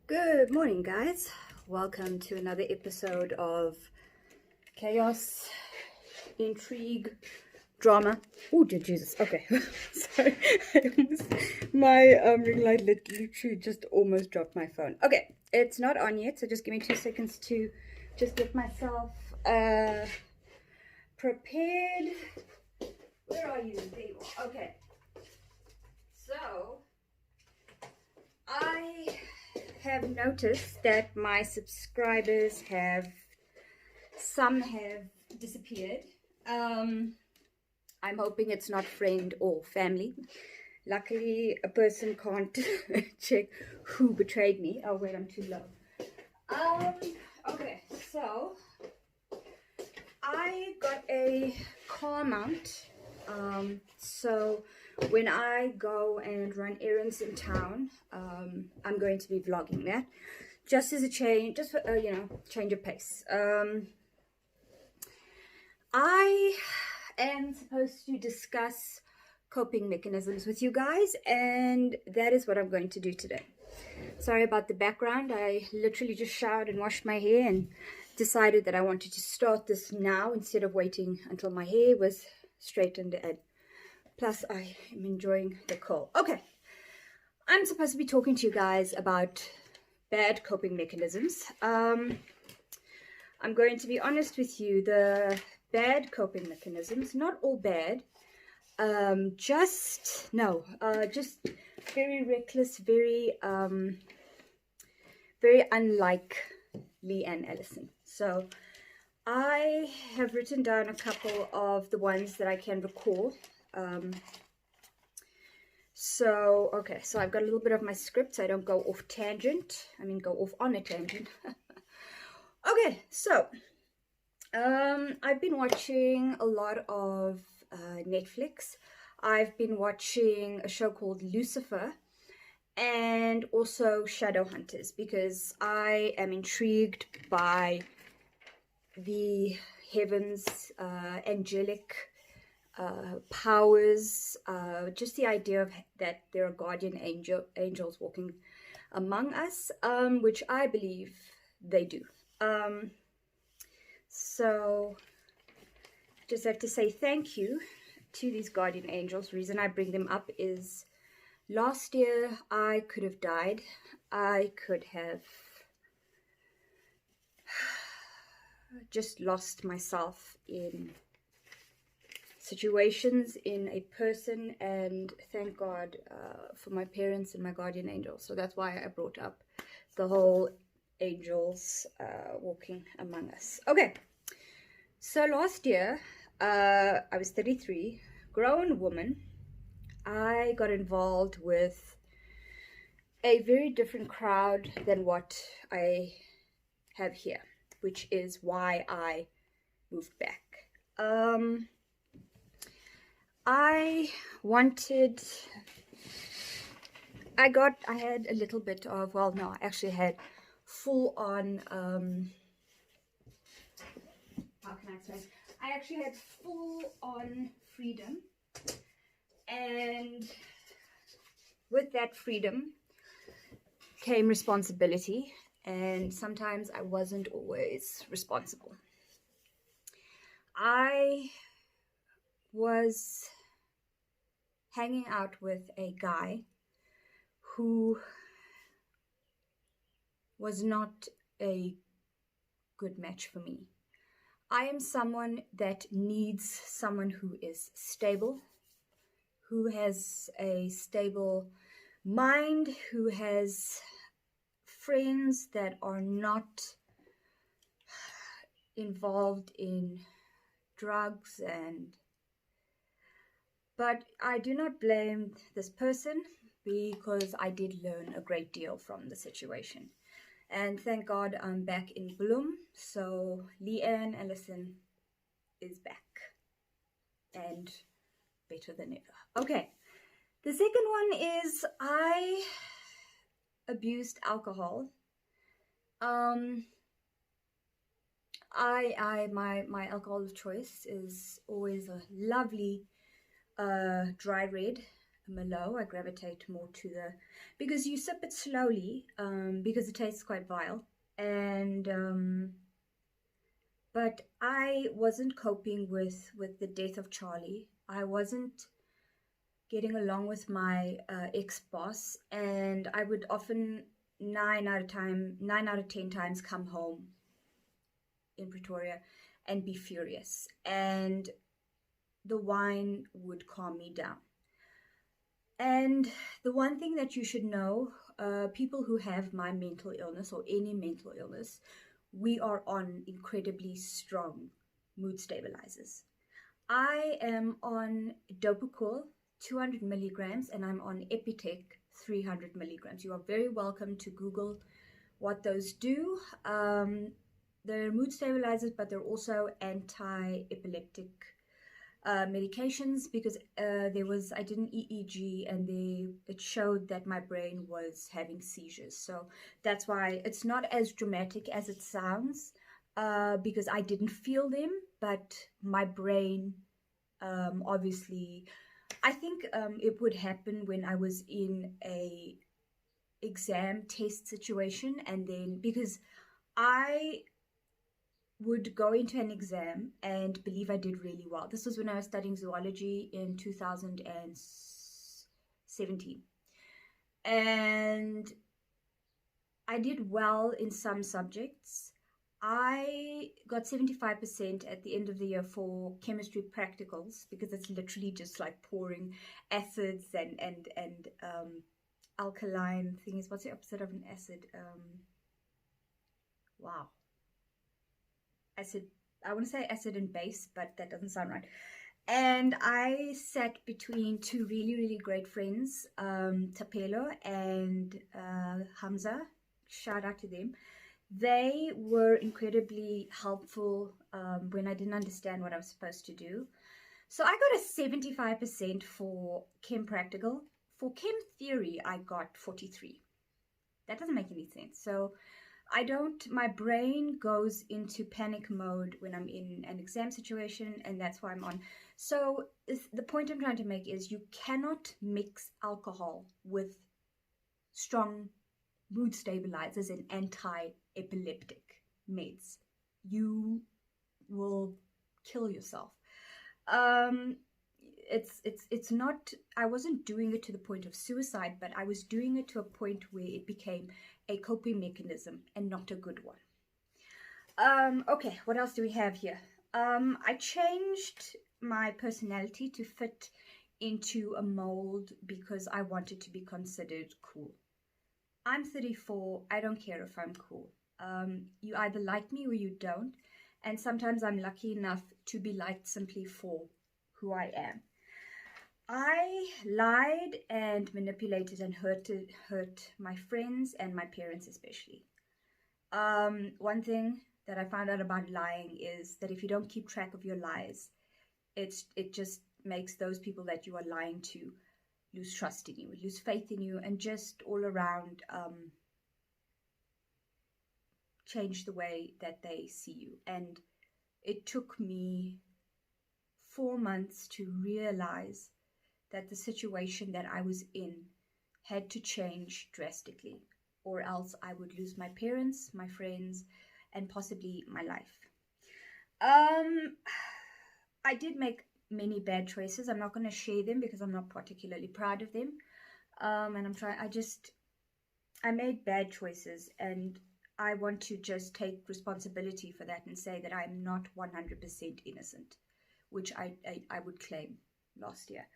Good morning, guys. Welcome to another episode of Chaos, Intrigue, Drama. Oh, dear Jesus. Okay. Sorry. My ring light literally just almost dropped my phone. Okay. It's not on yet, so just give me 2 seconds to just get myself prepared. Where are you? There you are. Okay. So, I have noticed that my subscribers some have disappeared. I'm hoping it's not friend or family. Luckily, a person can't check who betrayed me. Oh wait, I'm too low. Okay, so I got a car mount. So when I go and run errands in town, I'm going to be vlogging that, just as a change, just for change of pace. I am supposed to discuss coping mechanisms with you guys, and that is what I'm going to do today. Sorry about the background. I literally just showered and washed my hair and decided that I wanted to start this now instead of waiting until my hair was straightened, and plus I am enjoying the cold. Okay, I'm supposed to be talking to you guys about bad coping mechanisms. I'm going to be honest with you. The bad coping mechanisms, not all bad, just very reckless, very unlike Leanne Ellison. So I have written down a couple of the ones that I can recall. So I've got a little bit of my script so I don't go off on a tangent. Okay, so I've been watching a lot of Netflix. I've been watching a show called Lucifer and also Shadowhunters because I am intrigued by the heavens, angelic powers, just the idea of that there are guardian angels walking among us, which I believe they do. So just have to say thank you to these guardian angels. The reason I bring them up is last year I could have died. I could have just lost myself in situations, in a person, and thank God for my parents and my guardian angels. So that's why I brought up the whole angels walking among us. Okay, so last year I was 33, grown woman. I got involved with a very different crowd than what I have here, which is why I moved back. I had a little bit of, well, no, I actually had full on, how can I explain? I actually had full on freedom, and with that freedom came responsibility, and sometimes I wasn't always responsible. I was hanging out with a guy who was not a good match for me. I am someone that needs someone who is stable, who has a stable mind, who has friends that are not involved in drugs, but I do not blame this person because I did learn a great deal from the situation. And thank God I'm back in bloom. So Leanne Ellison is back and better than ever. Okay, the second one is I abused alcohol. My alcohol of choice is always a lovely dry red. Merlot. I gravitate more to because you sip it slowly, because it tastes quite vile. And but I wasn't coping with the death of Charlie. I wasn't getting along with my ex-boss, and I would often 9 out of 10 times come home in Pretoria and be furious, and the wine would calm me down. And the one thing that you should know, people who have my mental illness or any mental illness, we are on incredibly strong mood stabilizers. I am on Dopacol 200 milligrams and I'm on Epitech 300 milligrams. You are very welcome to Google what those do. They're mood stabilizers, but they're also anti-epileptic medications, because I did an EEG and it showed that my brain was having seizures. So that's why it's not as dramatic as it sounds, because I didn't feel them, but my brain, obviously, I think it would happen when I was in a exam test situation, and then because I would go into an exam and believe I did really well. This was when I was studying zoology in 2017. And I did well in some subjects. I got 75% at the end of the year for chemistry practicals, because it's literally just like pouring acids and alkaline things. What's the opposite of an acid? Wow. Acid, I want to say acid and base, but that doesn't sound right. And I sat between two really, really great friends, Tapelo and Hamza. Shout out to them. They were incredibly helpful when I didn't understand what I was supposed to do. So I got a 75% for Chem Practical. For Chem Theory, I got 43. That doesn't make any sense. So my brain goes into panic mode when I'm in an exam situation, and that's why I'm on. So the point I'm trying to make is you cannot mix alcohol with strong mood stabilizers and anti-epileptic meds. You will kill yourself. It's not, I wasn't doing it to the point of suicide, but I was doing it to a point where it became a coping mechanism and not a good one. Okay, what else do we have here? I changed my personality to fit into a mold because I wanted to be considered cool. I'm 34, I don't care if I'm cool. You either like me or you don't, and sometimes I'm lucky enough to be liked simply for who I am. I lied and manipulated and hurt my friends and my parents especially. One thing that I found out about lying is that if you don't keep track of your lies, it just makes those people that you are lying to lose trust in you, lose faith in you, and just all around change the way that they see you. And it took me 4 months to realize that the situation that I was in had to change drastically, or else I would lose my parents, my friends, and possibly my life. I did make many bad choices. I'm not going to share them because I'm not particularly proud of them. And I made bad choices, and I want to just take responsibility for that and say that I'm not 100% innocent, which I would claim last year.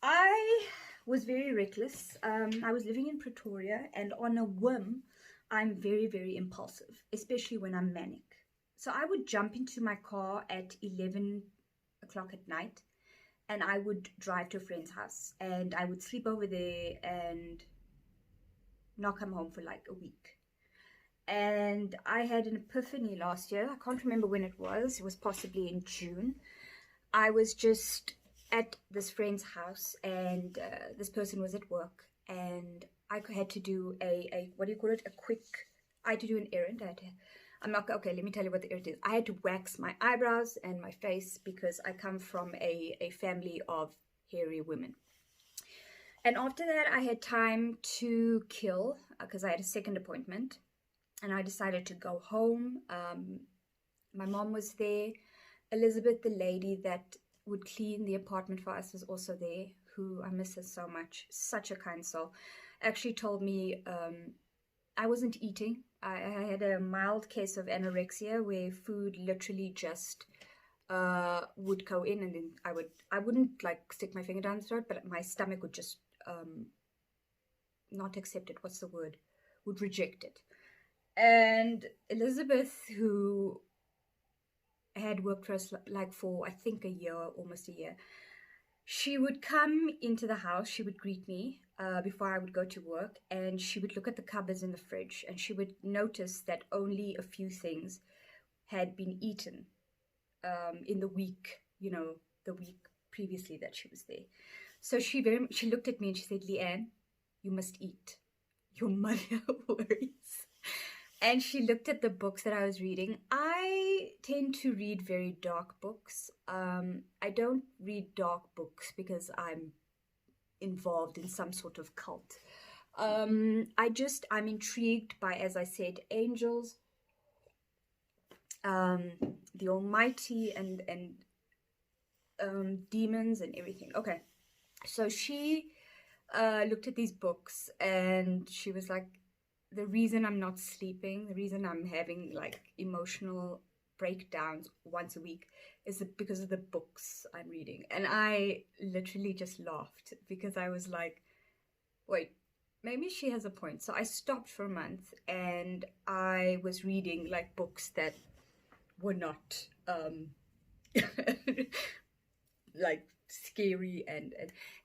I was very reckless. I was living in Pretoria, and on a whim, I'm very, very impulsive, especially when I'm manic. So I would jump into my car at 11 o'clock at night, and I would drive to a friend's house, and I would sleep over there and not come home for like a week. And I had an epiphany last year. I can't remember when it was. It was possibly in June. I was just at this friend's house, and this person was at work, and I had to do I had to do an errand. Okay, let me tell you what the errand is. I had to wax my eyebrows and my face because I come from a family of hairy women. And after that, I had time to kill because I had a second appointment, and I decided to go home. My mom was there. Elizabeth, the lady that would clean the apartment for us, was also there, who I miss her so much. Such a kind soul. Actually told me I wasn't eating. I had a mild case of anorexia where food literally just would go in, and then I wouldn't like stick my finger down the throat, but my stomach would just not accept it. What's the word? Would reject it. And Elizabeth, who had worked for us like for I think a year, almost a year, she would come into the house. She would greet me before I would go to work, and she would look at the cupboards in the fridge, and she would notice that only a few things had been eaten in the week, the week previously that she was there. So she looked at me and she said, "Leanne, you must eat. Your mother worries." And she looked at the books that I was reading. I tend to read very dark books. I don't read dark books because I'm involved in some sort of cult. I'm intrigued by, as I said, angels, the Almighty, and demons and everything. Okay, so she looked at these books and she was like, the reason I'm not sleeping, the reason I'm having like emotional breakdowns once a week is because of the books I'm reading. And I literally just laughed because I was like, wait, maybe she has a point. So I stopped for a month and I was reading like books that were not like scary. And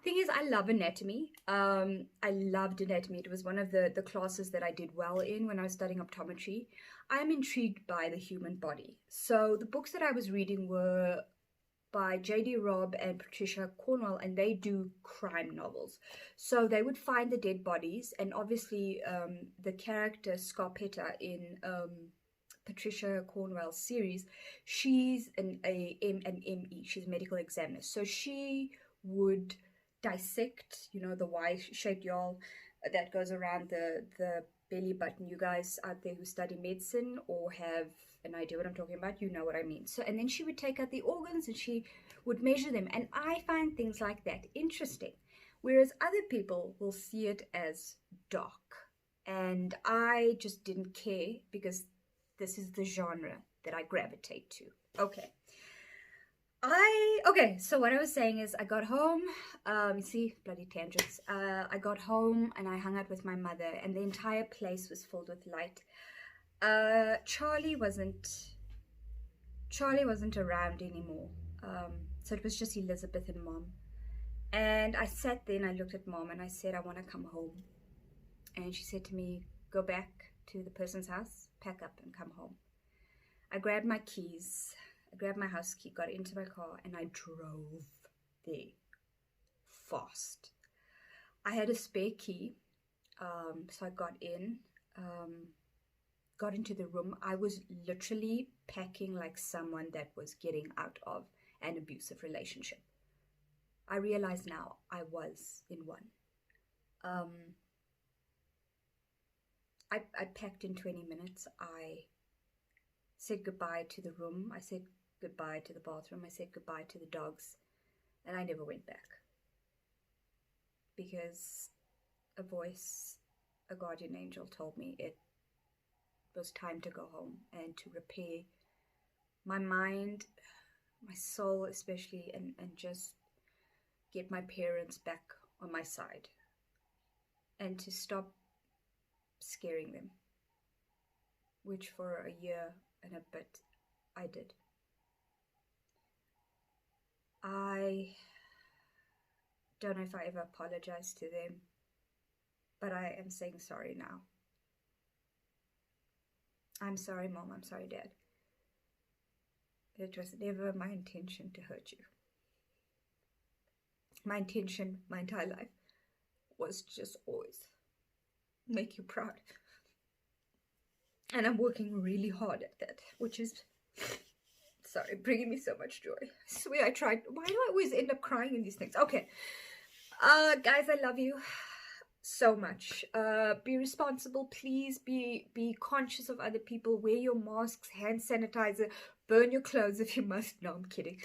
thing is, I love anatomy. I loved anatomy. It was one of the classes that I did well in when I was studying optometry. I'm intrigued by the human body. So the books that I was reading were by J.D. Robb and Patricia Cornwell, and they do crime novels. So they would find the dead bodies, and obviously the character Scarpetta in Patricia Cornwell's series, she's an ME, she's a medical examiner. So she would dissect, the Y-shaped yawl that goes around the belly button. You guys out there who study medicine or have an idea what I'm talking about, you know what I mean. So, and then she would take out the organs and she would measure them. And I find things like that interesting, whereas other people will see it as dark. And I just didn't care because this is the genre that I gravitate to. Okay. So what I was saying is I got home, see, bloody tangents. I got home and I hung out with my mother and the entire place was filled with light. Charlie wasn't around anymore. So it was just Elizabeth and Mom. And I sat there and I looked at Mom and I said, I want to come home. And she said to me, go back to the person's house, pack up and come home. I grabbed my keys, I grabbed my house key, got into my car, and I drove there fast. I had a spare key, so I got in, got into the room. I was literally packing like someone that was getting out of an abusive relationship. I realize now I was in one. I packed in 20 minutes. I said goodbye to the room. I said goodbye to the bathroom. I said goodbye to the dogs. And I never went back. Because a voice, a guardian angel, told me it was time to go home and to repair my mind, my soul especially, and just get my parents back on my side. And to stop scaring them, which for a year and a bit I did. I don't know if I ever apologized to them, but I am saying sorry now. I'm sorry, Mom. I'm sorry, Dad. It was never my intention to hurt you. My intention, my entire life, was just always make you proud. And I'm working really hard at that, which is, bringing me so much joy. I swear I tried. Why do I always end up crying in these things? Okay. Guys, I love you so much. Be responsible, please. Be conscious of other people. Wear your masks, hand sanitizer, burn your clothes if you must. No, I'm kidding.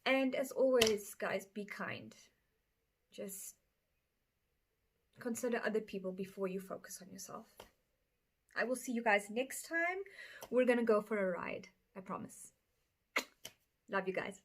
And as always, guys, be kind. Just consider other people before you focus on yourself. I will see you guys next time. We're gonna go for a ride. I promise. Love you guys.